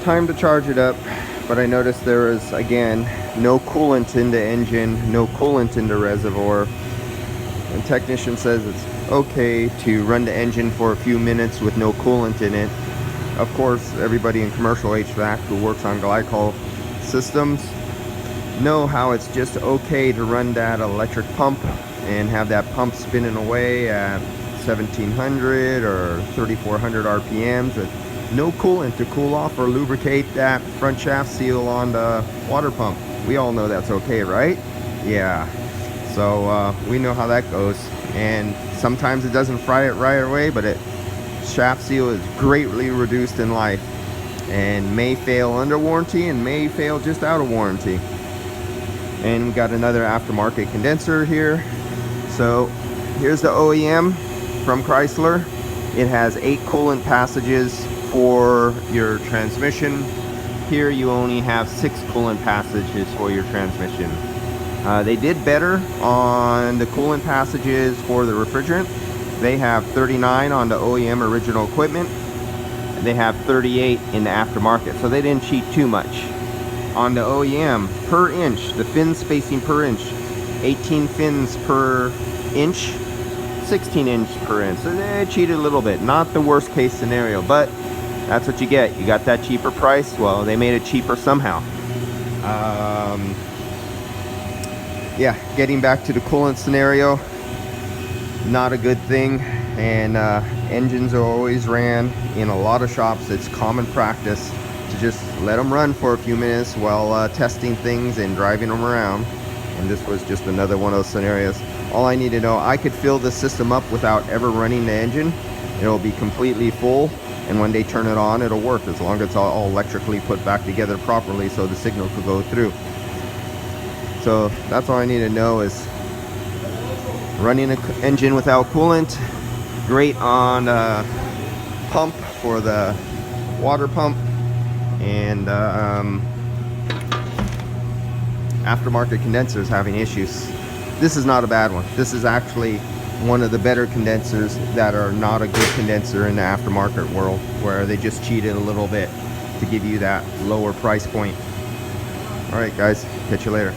Time to charge it up, but I noticed there is, again, no coolant in the engine, no coolant in the reservoir. And technician says it's okay to run the engine for a few minutes with no coolant in it. Of course, everybody in commercial HVAC who works on glycol systems know how it's just okay to run that electric pump and have that pump spinning away at 1700 or 3400 RPMs with no coolant to cool off or lubricate that front shaft seal on the water pump. We all know that's okay, right? Yeah. So we know how that goes, and sometimes it doesn't fry it right away, but shaft seal is greatly reduced in life and may fail under warranty and may fail just out of warranty. And we got another aftermarket condenser here. So here's the OEM from Chrysler. It has 8 coolant passages for your transmission. Here you only have 6 coolant passages for your transmission. They did better on the coolant passages for the refrigerant. They have 39 on the OEM original equipment. They have 38 in the aftermarket, so they didn't cheat too much. On the OEM, per inch, the fin spacing per inch, 18 fins per inch, 16 inch per inch. So they cheated a little bit. Not the worst case scenario, but that's what you get. You got that cheaper price. Well, they made it cheaper somehow. Yeah, getting back to the coolant scenario, not a good thing. And engines are always ran in a lot of shops. It's common practice to just let them run for a few minutes while testing things and driving them around. And this was just another one of those scenarios. All I need to know, I could fill the system up without ever running the engine. It'll be completely full, and when they turn it on, it'll work as long as it's all electrically put back together properly so the signal could go through. So that's all I need to know is running an engine without coolant. Great on pump for the water pump, and aftermarket condensers having issues. This is not a bad one. This is actually one of the better condensers that are not a good condenser in the aftermarket world, where they just cheated a little bit to give you that lower price point. All right, guys, catch you later.